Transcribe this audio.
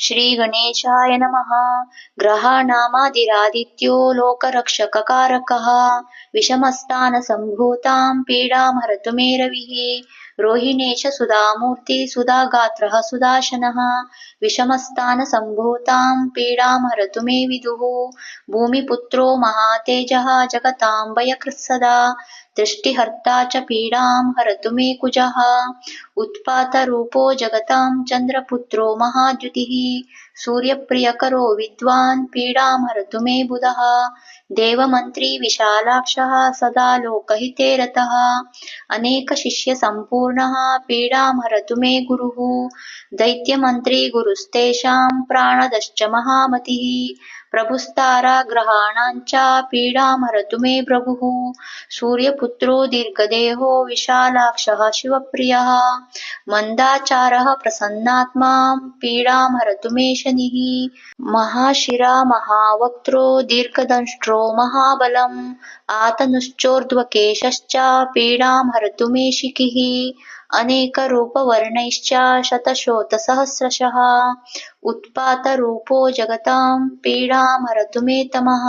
श्री गणेशाय नमः। ग्रहाणामादिरादित्यो लोकरक्षककारकः विषमस्थानसम्भूतां पीडां हरतु मे रविः। रोहिणेश सुधामूर्ति सुधागात्रः सुदाशनः विषमस्थानसम्भूतां पीडां हरतु मे विदुः। भूमिपुत्रो महातेजः जगतां भयकृत्सदा दृष्टिहर्ता च पीडां हरतु मे कुजः। उत्पातरूपो जगतां चन्द्रपुत्रो महाद्युतिः सूर्यप्रियकरो विद्वान् पीडां हरतु मे बुधः। देवमन्त्री विशालाक्षः सदा लोकहिते रतः अनेकशिष्यसम्पूर्णः पीडां हरतु मे गुरुः। दैत्यमन्त्री गुरुस्तेषां प्राणदश्च महामतिः प्रभुस्ताराग्रहाणां च पीडां हरतु मे प्रभुः। सूर्यपुत्रो दीर्घदेहो विशालाक्षः शिवप्रियः मन्दाचारः प्रसन्नात्मा पीडां हरतु मे शनिः। महाशिरा महावक्त्रो दीर्घदंष्ट्रो महाबलम् आतनुश्चोर्ध्वकेशश्च पीडां हरतु मे शिखिः। अनेकरूपवर्णैश्च शतशोथसहस्रशः उत्पातरूपो जगतां पीडां हरतु मे तमः।